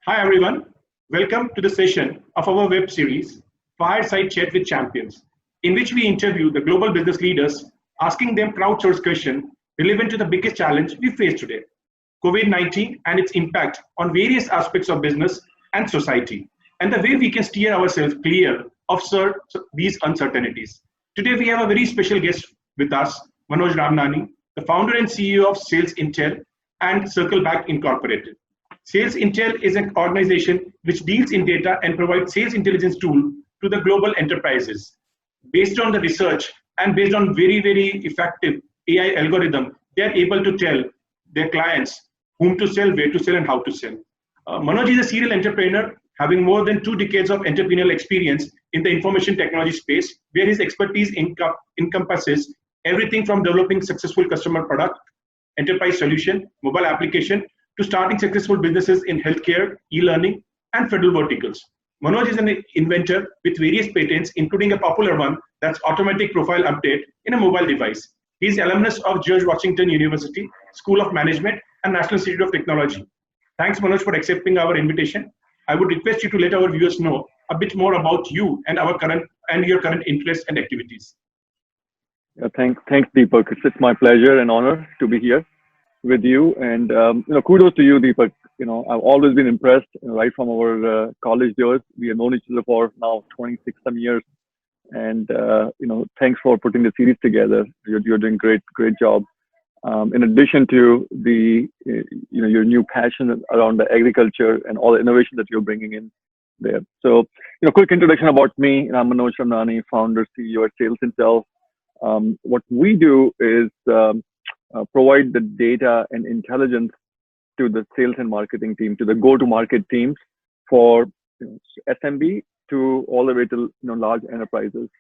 Hi everyone, welcome to the session of our web series, Fireside Chat with Champions, in which we interview the global business leaders, asking them crowdsourced questions relevant to the biggest challenge we face today, COVID-19 and its impact on various aspects of business and society, and the way we can steer ourselves clear of these uncertainties. Today we have a very special guest with us, Manoj Ramnani, the founder and CEO of SalesIntel and Circleback Incorporated. SalesIntel is an organization which deals in data and provides sales intelligence tool to the global enterprises. Based on the research and based on very effective AI algorithm, they are able to tell their clients whom to sell, where to sell, and how to sell. Manoj is a serial entrepreneur having more than 2 decades of entrepreneurial experience in the information technology space, where his expertise encompasses everything from developing successful customer product, enterprise solution, mobile application, to starting successful businesses in healthcare, e-learning, and federal verticals. Manoj is an inventor with various patents, including a popular one that's automatic profile update in a mobile device. He is alumnus of George Washington University, School of Management, and National Institute of Technology. Thanks, Manoj, for accepting our invitation. I would request you to let our viewers know a bit more about you and your current interests and activities. Thanks, Deepak. It's my pleasure and honor to be here with you, and kudos to you, Deepak. I've always been impressed, right from our college years. We have known each other for now 26 some years, and thanks for putting the series together. You're doing great job. In addition to the your new passion around the agriculture and all the innovation that you're bringing in there. So quick introduction about me. I'm Manoj Ramnani, founder, CEO at SalesIntel. What we do is provide the data and intelligence to the sales and marketing team, to the go-to-market teams for SMB to all the way to large enterprises.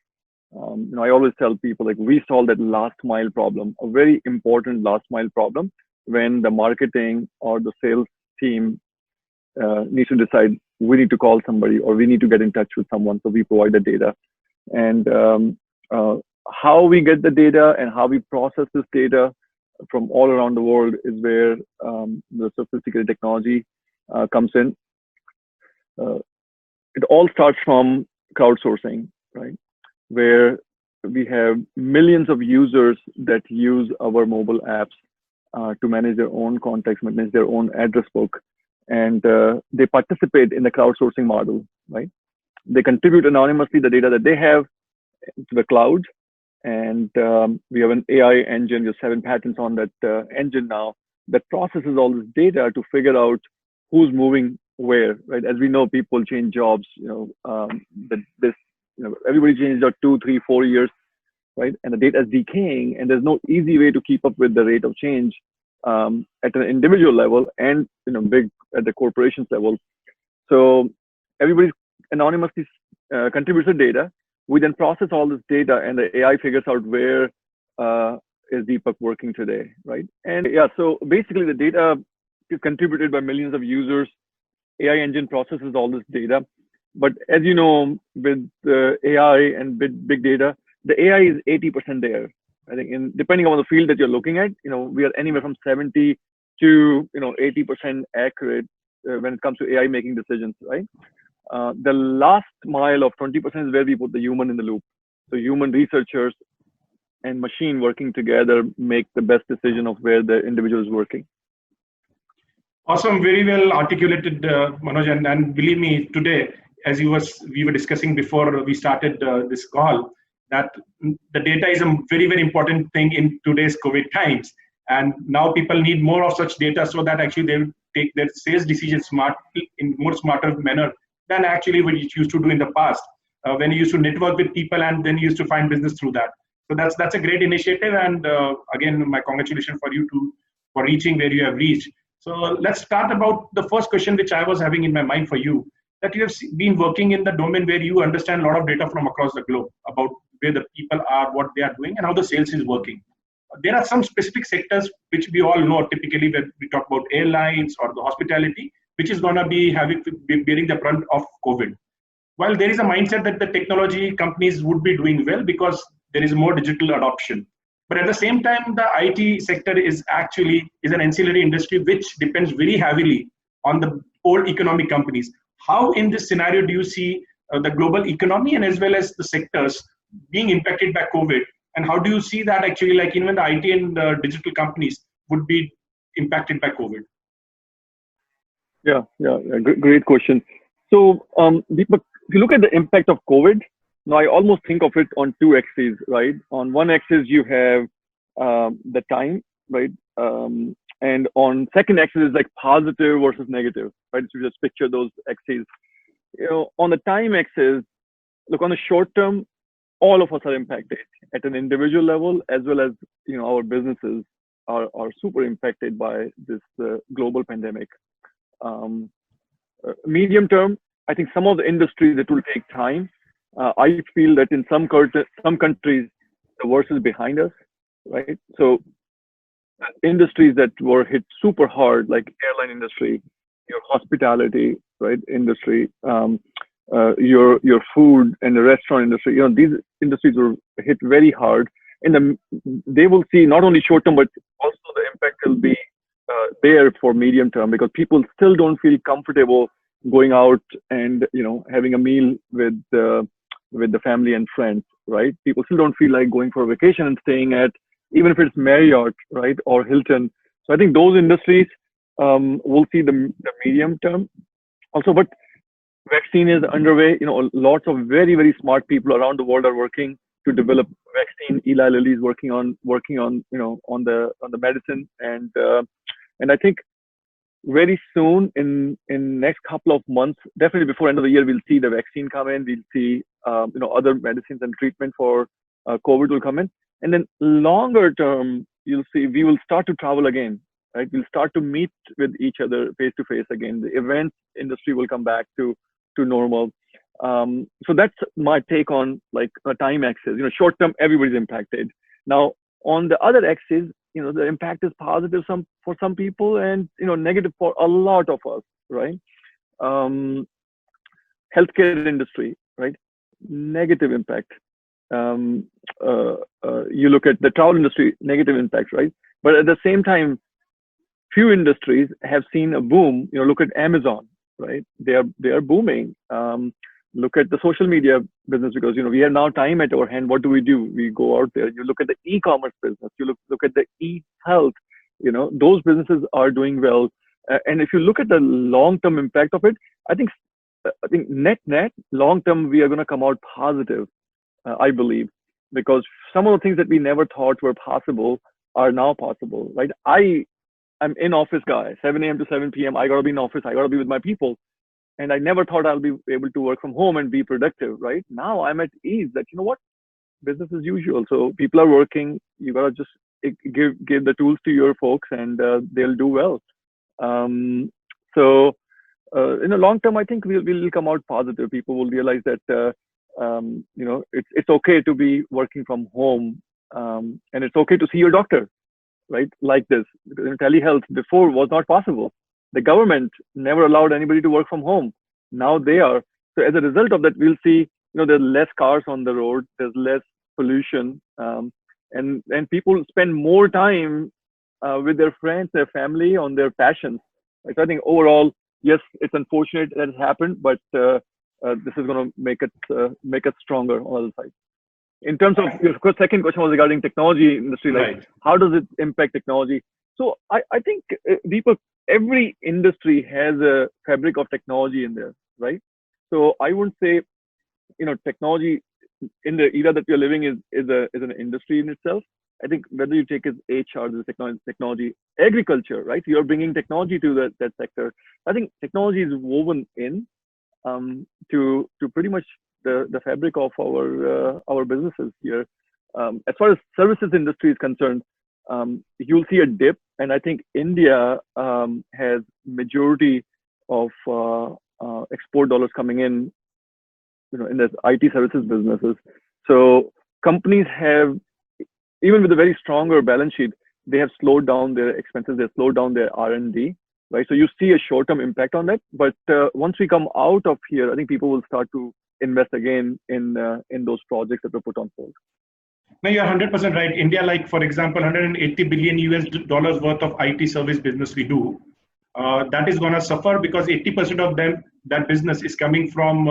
I always tell people, like, we solve that last mile problem, a very important last mile problem, when the marketing or the sales team needs to decide we need to call somebody or we need to get in touch with someone. So we provide the data, and how we get the data and how we process this data from all around the world is where the sophisticated technology comes in. It all starts from crowdsourcing, right? Where we have millions of users that use our mobile apps to manage their own contacts, manage their own address book, and they participate in the crowdsourcing model, right? They contribute anonymously the data that they have to the cloud. And we have an AI engine, just 7 patents on that engine now, that processes all this data to figure out who's moving where, right? As we know, people change jobs, everybody changes job 2, 3, 4 years, right? And the data is decaying, and there's no easy way to keep up with the rate of change at an individual level and big at the corporations level. So everybody anonymously contributes the data. We then process all this data, and the AI figures out where is Deepak working today, right? And yeah, so basically the data is contributed by millions of users. AI engine processes all this data. But as you know, with AI and big data, the AI is 80% there. I think, depending on the field that you're looking at, we are anywhere from 70 to 80% accurate when it comes to AI making decisions, right? The last mile of 20% is where we put the human in the loop. So human researchers and machine working together make the best decision of where the individual is working. Awesome, very well articulated, Manoj. And believe me, today, as we were discussing before we started this call, that the data is a very important thing in today's COVID times. And now people need more of such data so that actually they will take their sales decisions in more smarter manner than actually what you used to do in the past, when you used to network with people and then you used to find business through that. So that's a great initiative, and again, my congratulations for you for reaching where you have reached. So let's start about the first question which I was having in my mind for you, that you have been working in the domain where you understand a lot of data from across the globe about where the people are, what they are doing, and how the sales is working. There are some specific sectors which we all know, typically when we talk about airlines or the hospitality, which is going to be bearing the brunt of COVID. While there is a mindset that the technology companies would be doing well because there is more digital adoption. But at the same time, the IT sector is an ancillary industry which depends very heavily on the old economic companies. How in this scenario do you see the global economy and as well as the sectors being impacted by COVID? And how do you see that actually, like even the IT and digital companies would be impacted by COVID? Yeah. Great question. So, Deepak, if you look at the impact of COVID, now I almost think of it on two axes, right? On one axis, you have the time, right? And on second axis is like positive versus negative, right? So you just picture those axes. On the time axis, look, on the short term, all of us are impacted at an individual level, as well as our businesses are super impacted by this global pandemic. Medium term, I think some of the industries it will take time. I feel that in some countries the worst is behind us, right? So industries that were hit super hard, like airline industry, your hospitality, right, industry, your food and the restaurant industry, these industries were hit very hard, and they will see not only short term, but also the impact will be there for medium term, because people still don't feel comfortable going out and having a meal with the family and friends, right? People still don't feel like going for a vacation and staying at, even if it's Marriott, right, or Hilton. So I think those industries will see the medium term also. But vaccine is underway. Lots of very, very smart people around the world are working to develop vaccine. Eli Lilly is working on on the medicine, and I think very soon in next couple of months, definitely before end of the year, we'll see the vaccine come in. We'll see other medicines and treatment for COVID will come in, and then longer term, you'll see we will start to travel again, right? We'll start to meet with each other face to face again. The event industry will come back to normal. So that's my take on like a time axis. Short term, everybody's impacted. Now on the other axis, the impact is positive for some people and negative for a lot of us, right? Healthcare industry, right? Negative impact. You look at the travel industry, negative impact, right? But at the same time, few industries have seen a boom. Look at Amazon, right? They are booming. Look at the social media business, because we have now time at our hand. What do? We go out there. You look at the e-commerce business. You look at the e-health. Those businesses are doing well. And if you look at the long-term impact of it, I think net long term we are going to come out positive. I believe, because some of the things that we never thought were possible are now possible, right? I'm in office guy, 7 a.m. to 7 p.m. I gotta be in office. I gotta be with my people. And I never thought I'll be able to work from home and be productive, right? Now I'm at ease that, what, business as usual. So people are working. You gotta just give the tools to your folks, and they'll do well. So in the long term, I think we'll come out positive. People will realize that it's okay to be working from home, and it's okay to see your doctor, right? Like this, because telehealth before was not possible. The government never allowed anybody to work from home. Now they are. So as a result of that, we'll see, there's less cars on the road, there's less pollution, and people spend more time with their friends, their family, on their passions. So I think overall, yes, it's unfortunate that it happened, but this is going to make us stronger on the other side. In terms of your second question was regarding technology industry, like Right. How does it impact technology? So I think, Deepak, every industry has a fabric of technology in there, right? So I wouldn't say, technology in the era that we are living is an industry in itself. I think whether you take as HR, the technology, agriculture, right? You're bringing technology to that sector. I think technology is woven in to pretty much the fabric of our businesses here. As far as services industry is concerned, you'll see a dip, and I think India has majority of export dollars coming in, in the IT services businesses. So companies have, even with a very stronger balance sheet, they have slowed down their expenses. They've slowed down their R&D, right? So you see a short-term impact on that. But once we come out of here, I think people will start to invest again in those projects that were put on hold. No, you're 100% right. India, like for example, 180 billion US dollars worth of IT service business we do. that is going to suffer because 80% of them, that business is coming from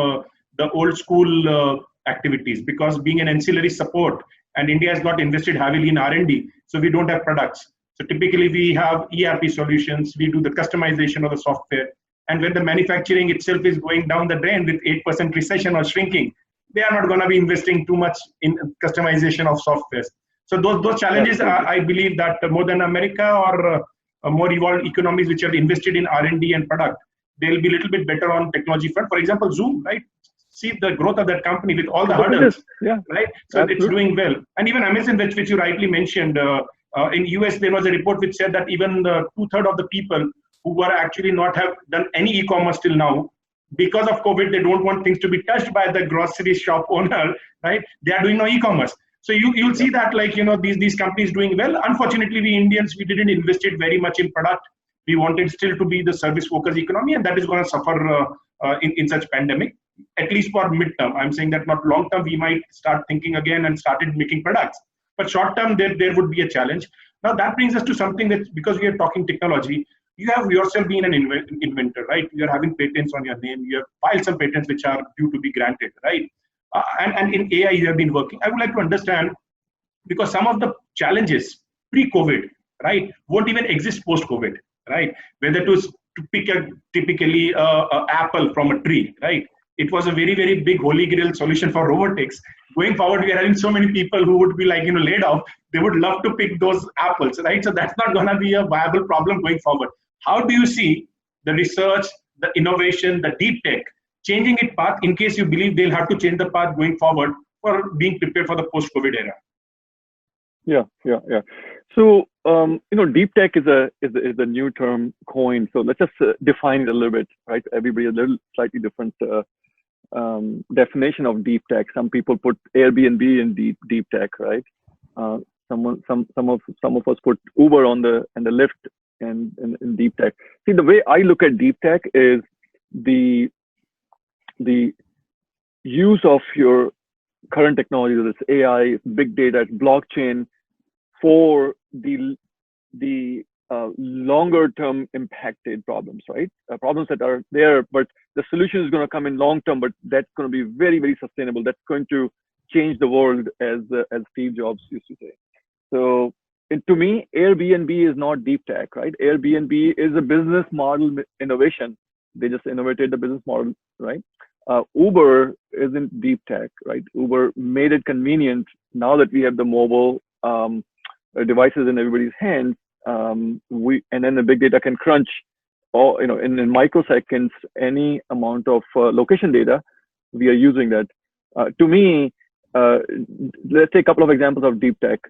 the old school activities, because being an ancillary support, and India has not invested heavily in R&D, so we don't have products. So typically we have ERP solutions, we do the customization of the software, and when the manufacturing itself is going down the drain with 8% recession or shrinking, they are not going to be investing too much in customization of software. So those challenges, I believe that more than America or more evolved economies which have invested in R&D and product, they'll be a little bit better on technology front. For example, Zoom, right? See the growth of that company with all the hurdles, right? So it's doing well. And even Amazon, which you rightly mentioned, in US, there was a report which said that even 2/3 of the people who were actually not have done any e-commerce till now, because of COVID, they don't want things to be touched by the grocery shop owner, right? They are doing no e-commerce. So you'll see that, like, these companies doing well. Unfortunately, we Indians, we didn't invest it very much in product. We wanted still to be the service focused economy, and that is going to suffer in such pandemic, at least for midterm. I'm saying that not long term, we might start thinking again and started making products. But short term, there would be a challenge. Now that brings us to something that, because we are talking technology, you have yourself been an inventor, right? You are having patents on your name. You have filed some patents which are due to be granted, right? And in AI, you have been working. I would like to understand, because some of the challenges pre-COVID, right, won't even exist post-COVID, right? Whether to pick typically a apple from a tree, right? It was a very, very big holy grail solution for robotics. Going forward, we are having so many people who would be like, laid off. They would love to pick those apples, right? So that's not going to be a viable problem going forward. How do you see the research, the innovation, the deep tech changing its path, in case you believe they'll have to change the path going forward for being prepared for the post-COVID era? Yeah. So deep tech is a new term coined. So let's just define it a little bit, right? Everybody has a little slightly different definition of deep tech. Some people put Airbnb in deep tech, right? Some of us put Uber on the Lyft and in deep tech. See, the way I look at deep tech is the use of your current technology, whether it's AI, big data, blockchain, for the longer term impacted problems, right? Problems that are there, but the solution is going to come in long term, but that's going to be very, very sustainable. That's going to change the world, as Steve Jobs used to say. So to me, Airbnb is not deep tech, right? Airbnb is a business model innovation. They just innovated the business model, right? Uber isn't deep tech, right? Uber made it convenient. Now that we have the mobile devices in everybody's hands, and then the big data can crunch, or in microseconds, any amount of location data. We are using that. To me, let's take a couple of examples of deep tech.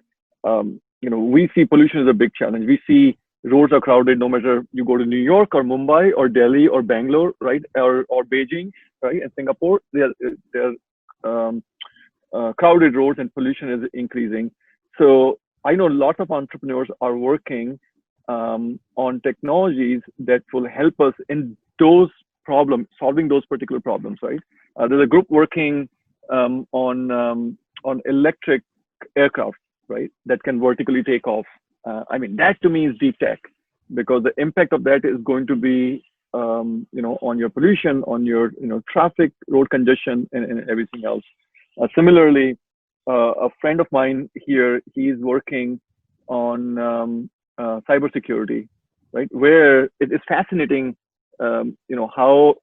We see pollution as a big challenge. We see roads are crowded, no matter you go to New York or Mumbai or Delhi or Bangalore, right, or Beijing, right, and Singapore. They're crowded roads, and pollution is increasing. So I know lots of entrepreneurs are working on technologies that will help us in those problems, solving those particular problems, right? There's a group working on electric aircraft, right, that can vertically take off. That to me is deep tech, because the impact of that is going to be, on your pollution, on your, traffic, road congestion, and everything else. Similarly, a friend of mine here, he's working on cybersecurity, right, where it is fascinating, how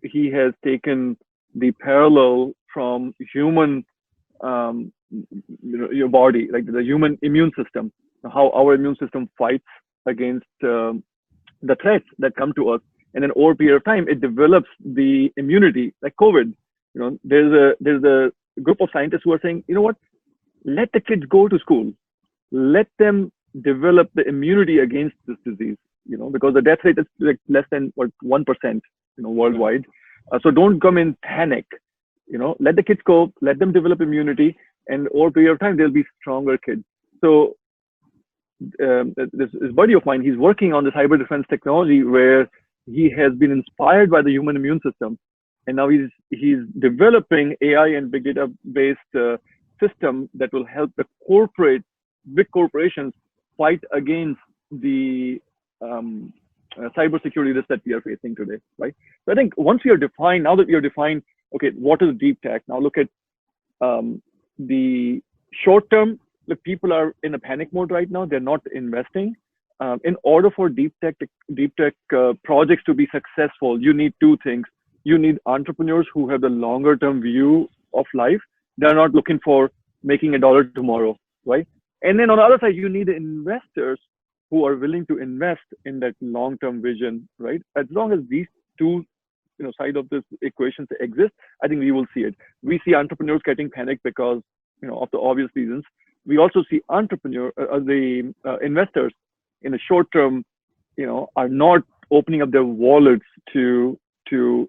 he has taken the parallel from human, your body, like the human immune system, how our immune system fights against the threats that come to us, and then over a period of time, it develops the immunity, like COVID. There's a group of scientists who are saying, let the kids go to school, let them develop the immunity against this disease, because the death rate is like less than 1%, worldwide. So don't come in panic, let the kids go, let them develop immunity, and over a period of time, they'll be stronger kids. So this buddy of mine, he's working on the cyber defense technology where he has been inspired by the human immune system, and now he's developing AI and big data based system that will help the big corporations fight against the cybersecurity risks that we are facing today, right? So I think once we are defined, now that we are defined, okay, what is deep tech? Now look at the short term. The people are in a panic mode right now. They're not investing. In order for deep tech projects to be successful, you need two things. You need entrepreneurs who have the longer term view of life. They're not looking for making $1 tomorrow, right? And then on the other side, you need investors who are willing to invest in that long term vision, right? As long as these two side of this equation exist, I think we will see it. We see entrepreneurs getting panicked because of the obvious reasons. We also see investors in the short term, are not opening up their wallets to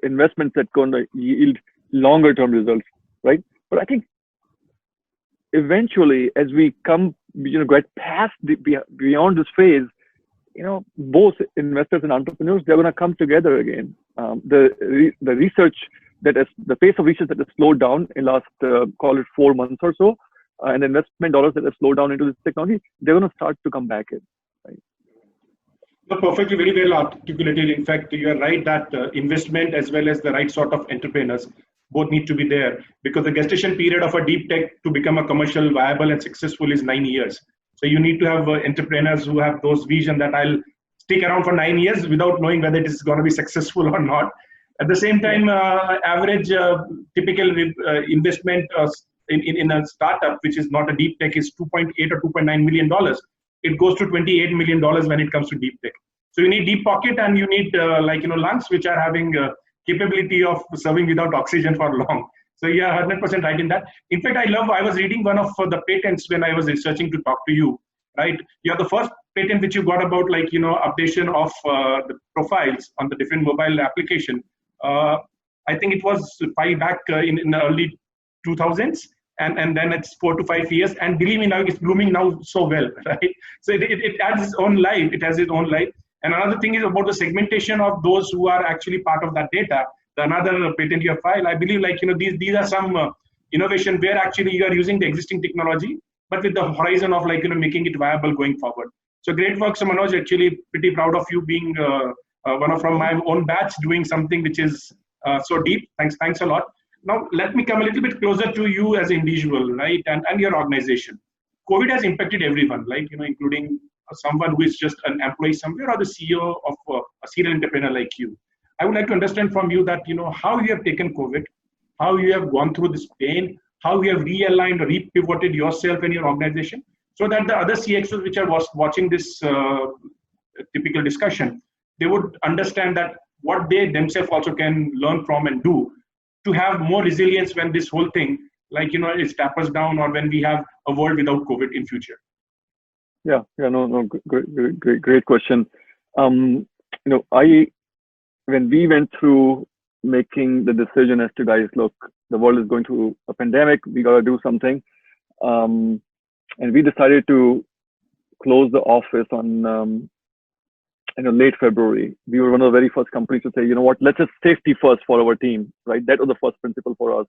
investments that going to yield longer term results, right? But I think eventually, as we come, get past beyond this phase, both investors and entrepreneurs, they're going to come together again. The research the pace of research that has slowed down in last call it 4 months or so, and investment dollars that have slowed down into this technology, they're going to start to come back in. Right? No, perfectly, very well articulated. In fact, you are right that investment as well as the right sort of entrepreneurs both need to be there, because the gestation period of a deep tech to become a commercial viable and successful is 9 years. So you need to have entrepreneurs who have those vision that I'll stick around for 9 years without knowing whether it is going to be successful or not. At the same time, average typical investment in a startup, which is not a deep tech, is 2.8 or 2.9 million dollars. It goes to 28 million dollars when it comes to deep tech. So you need deep pocket, and you need lungs which are having capability of serving without oxygen for long. So yeah, 100% right in that. In fact, I was reading one of the patents when I was researching to talk to you, right? You are the first patent which you got about updation of the profiles on the different mobile application. I think it was back in the early 2000s, and then it's 4 to 5 years. And believe me, now it's blooming now so well, right? So it has its own life. It has its own life. And another thing is about the segmentation of those who are actually part of that data. Another patent you have filed, I believe, these are some innovation where actually you are using the existing technology, but with the horizon of making it viable going forward. So great work, so Manoj. Actually, pretty proud of you being one from my own batch doing something which is so deep. Thanks a lot. Now let me come a little bit closer to you as an individual, right, and your organization. COVID has impacted everyone, like including someone who is just an employee somewhere or the CEO of a serial entrepreneur like you. I would like to understand from you that, how you have taken COVID, how you have gone through this pain, how you have realigned or repivoted yourself and your organization, so that the other CXOs which are watching this typical discussion, they would understand that what they themselves also can learn from and do to have more resilience when this whole thing, it tapers down, or when we have a world without COVID in future. Yeah, no, great question. When we went through making the decision as to, guys, look, the world is going through a pandemic, we got to do something. And we decided to close the office on late February. We were one of the very first companies to say, you know what, let's just safety first for our team, right? That was the first principle for us.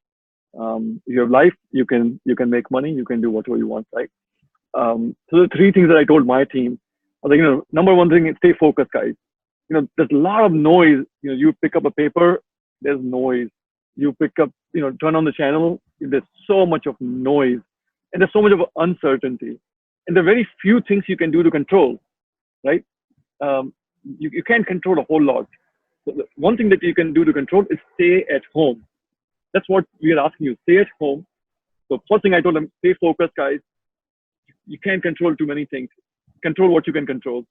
You have life, you can make money, you can do whatever you want, right? So the three things that I told my team, I was like, number one thing is stay focused, guys. There's a lot of noise. You pick up a paper, there's noise. You pick up, turn on the channel, there's so much of noise, and there's so much of uncertainty. And there are very few things you can do to control, right? You can't control a whole lot. So the one thing that you can do to control is stay at home. That's what we are asking you, stay at home. So first thing I told them, stay focused, guys. You can't control too many things. Control what you can control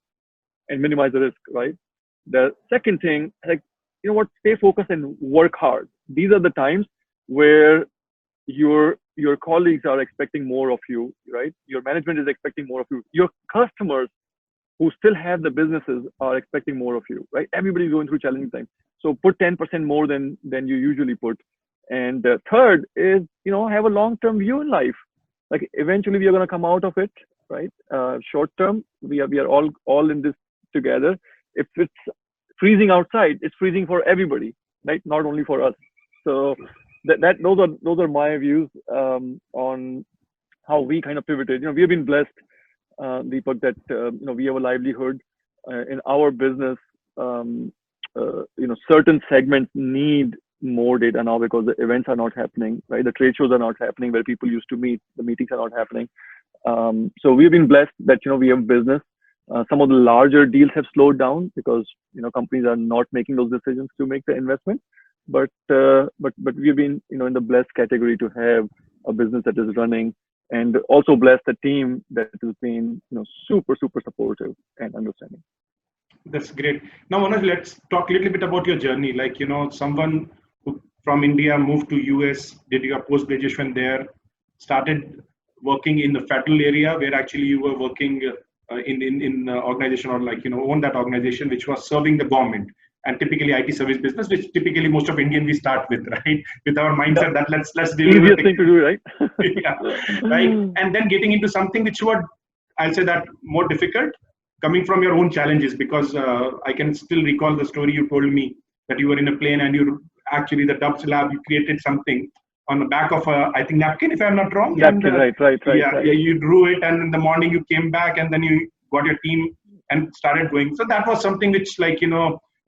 and minimize the risk, right? The second thing, stay focused and work hard. These are the times where your colleagues are expecting more of you, right? Your management is expecting more of you. Your customers who still have the businesses are expecting more of you, right? Everybody's going through challenging times. So put 10% more than you usually put. And the third is, have a long-term view in life. Like eventually we are going to come out of it, right? Short term, we are all in this together. If it's freezing outside, it's freezing for everybody, right? Not only for us. So those are my views on how we kind of pivoted. We have been blessed, Deepak, that we have a livelihood in our business. certain segments need more data now because the events are not happening, right? The trade shows are not happening where people used to meet. The meetings are not happening. So we've been blessed that we have business. Some of the larger deals have slowed down because companies are not making those decisions to make the investment. But we've been in the blessed category to have a business that is running, and also blessed a team that has been super supportive and understanding. That's great. Now, Manoj, let's talk a little bit about your journey. Like, someone who from India moved to US, did your post-graduation there, started working in the federal area where actually you were working in organization, or own that organization which was serving the government, and typically IT service business, which typically most of Indian we start with, right? With our mindset that let's deal with easiest thing to do, right? Yeah, right. And then getting into something which were, I'll say that, more difficult, coming from your own challenges, because I can still recall the story you told me that you were in a plane and you actually, the Dubs lab, you created something on the back of a, I think, napkin, if I'm not wrong. Napkin, and, right. Yeah, you drew it, and in the morning you came back, and then you got your team and started going. So that was something which,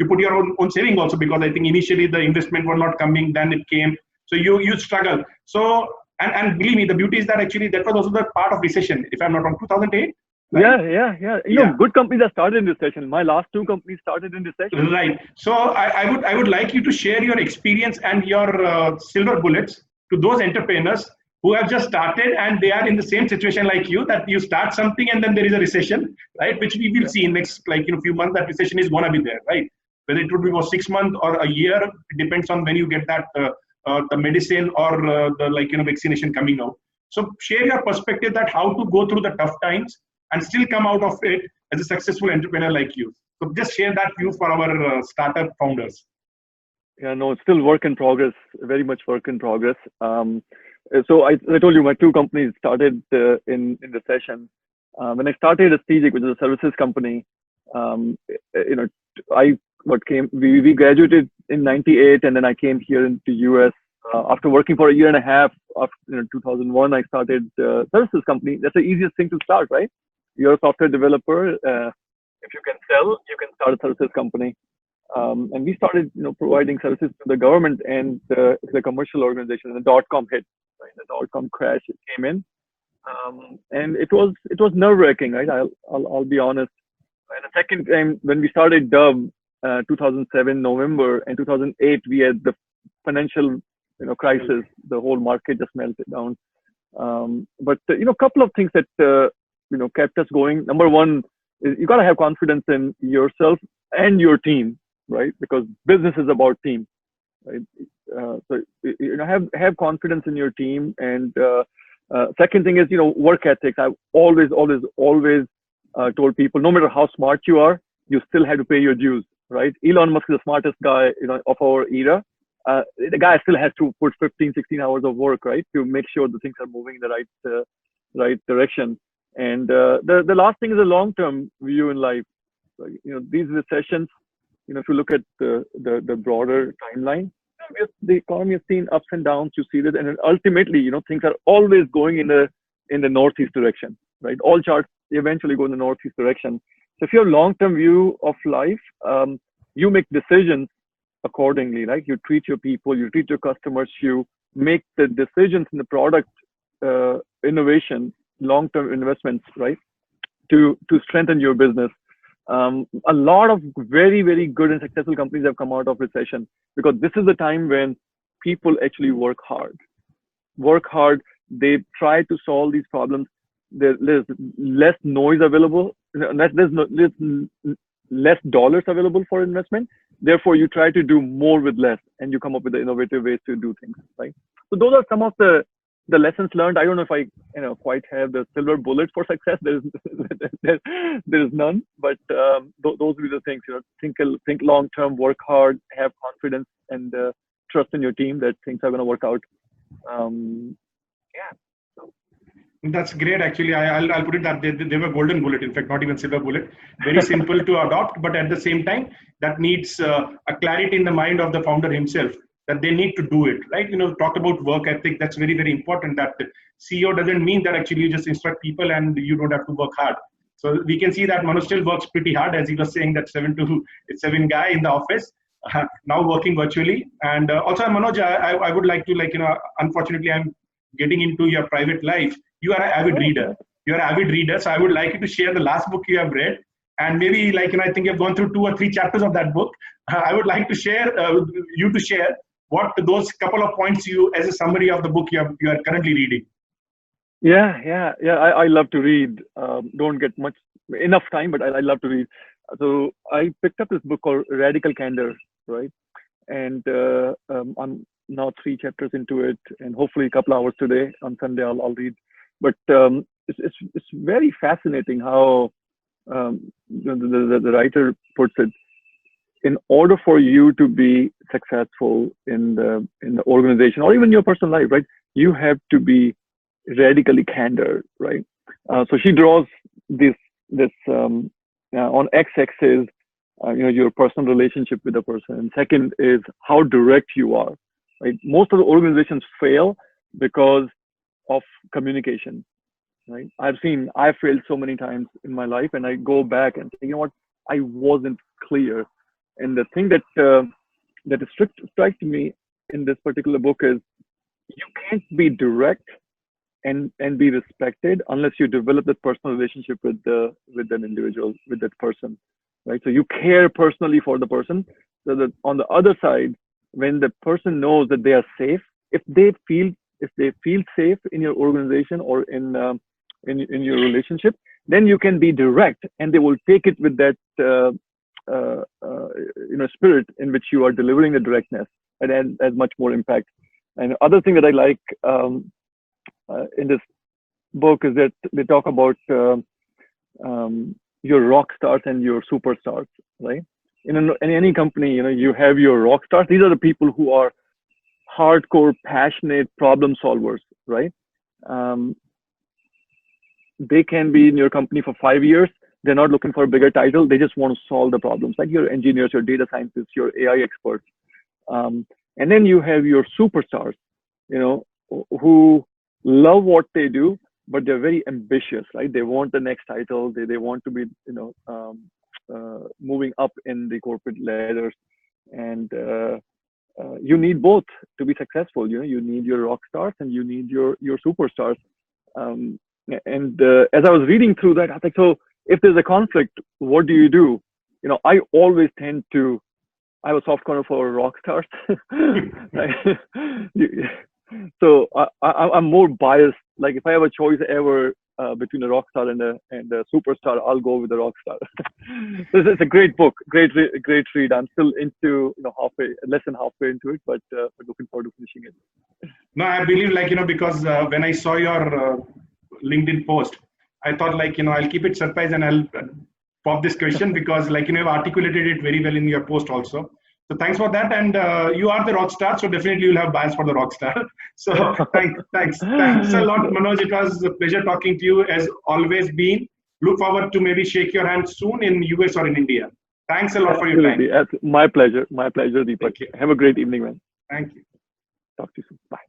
you put your own saving also, because I think initially the investment were not coming, then it came. So you struggle. So, and believe me, the beauty is that actually that was also the part of recession, if I'm not wrong, 2008. Right? Yeah. Good companies have started in recession. My last two companies started in recession. Right. So I would like you to share your experience and your silver bullets to those entrepreneurs who have just started and they are in the same situation like you, that you start something and then there is a recession, right? Which we will see in next few months, that recession is gonna be there, right? Whether it would be for 6 months or a year, it depends on when you get that the medicine or the vaccination coming out. So share your perspective that how to go through the tough times and still come out of it as a successful entrepreneur like you. So just share that view for our startup founders. Yeah, no, it's still work in progress, very much work in progress. So I told you my two companies started in recession. When I started Strategic, which is a services company, we graduated in '98, and then I came here into US after working for a year and a half. After 2001, I started services company. That's the easiest thing to start, right? You're a software developer. If you can sell, you can start a services company. And we started, providing services to the government and the commercial organization. And the dot-com hit, right? The dot-com crash, it came in, and it was nerve-wracking, right? I'll be honest. And the second time when we started Dub, 2007 November, and 2008 we had the financial, crisis. The whole market just melted down. But a couple of things that kept us going. Number one is you got to have confidence in yourself and your team, right? Because business is about team, right? So have confidence in your team. And second thing is work ethics. I've always told people, no matter how smart you are, you still have to pay your dues, right? Elon Musk is the smartest guy of our era. The guy still has to put 15-16 hours of work, right, to make sure the things are moving in the right direction. And the last thing is a long-term view in life. These recessions, if you look at the broader timeline, the economy has seen ups and downs. You see that, and ultimately, things are always going in the northeast direction, right? All charts eventually go in the northeast direction. So if you have long-term view of life, you make decisions accordingly, right? You treat your people, you treat your customers, you make the decisions in the product innovation, long-term investments, right, to strengthen your business. A lot of very, very good and successful companies have come out of recession because this is the time when people actually work hard. They try to solve these problems. There's less noise available. There's less dollars available for investment. Therefore, you try to do more with less, and you come up with the innovative ways to do things, right? So those are some of the lessons learned. I don't know if I quite have the silver bullet for success. There is none, but those will be the things. Think long term, work hard, have confidence, and trust in your team that things are going to work out. That's great. Actually, I'll put it that they were golden bullet. In fact, not even silver bullet. Very simple to adopt, but at the same time, that needs a clarity in the mind of the founder himself, that they need to do it, right? Talk about work ethic. That's very, very important. That CEO doesn't mean that actually you just instruct people and you don't have to work hard. So we can see that Manoj still works pretty hard, as he was saying, that 7 guy in the office, now working virtually. And also, Manoj, I would like to, unfortunately, I'm getting into your private life. You are an avid reader. You're an avid reader. So I would like you to share the last book you have read. And maybe, I think you've gone through 2 or 3 chapters of that book. I would like to share, you to share what those couple of points you, as a summary of the book you are currently reading. Yeah. I love to read. Don't get enough time, but I love to read. So I picked up this book called Radical Candor, right? And I'm now 3 chapters into it, and hopefully a couple hours today on Sunday I'll read. But it's very fascinating how the writer puts it. In order for you to be successful in the organization or even your personal life, right? You have to be radically candor, right? So she draws this on x-axis, your personal relationship with the person. And second is how direct you are, right? Most of the organizations fail because of communication, right? I've failed so many times in my life, and I go back and say, you know what, I wasn't clear. And the thing that strikes me in this particular book is you can't be direct and be respected unless you develop that personal relationship with an individual, with that person, right? So you care personally for the person, so that on the other side, when the person knows that they are safe, if they feel safe in your organization or in your relationship, then you can be direct, and they will take it with that spirit in which you are delivering the directness, and has much more impact. And other thing that I like in this book is that they talk about your rock stars and your superstars, right? In any company, you have your rock stars. These are the people who are hardcore, passionate problem solvers, right? They can be in your company for 5 years. They're not looking for a bigger title. They just want to solve the problems, like your engineers, your data scientists, your AI experts. And then you have your superstars, who love what they do, but they're very ambitious, right? They want the next title. They want to be, moving up in the corporate ladders. And you need both to be successful. You need your rock stars and you need your superstars. And as I was reading through that, I was like, so if there's a conflict, what do? I always tend to, I have a soft corner for rock stars. So I'm more biased. Like if I have a choice ever between a rock star and a superstar, I'll go with the rock star. It's a great book, great read. I'm still into less than halfway into it, but looking forward to finishing it. No, I believe because when I saw your LinkedIn post, I thought I'll keep it surprise and I'll pop this question because you've articulated it very well in your post also. So thanks for that. And you are the rock star, so definitely you'll have bias for the rock star. So thanks a lot, Manoj. It was a pleasure talking to you as always been. Look forward to maybe shake your hand soon in US or in India. Thanks a lot for your time. My pleasure, Deepak. Have a great evening, man. Thank you. Talk to you soon. Bye.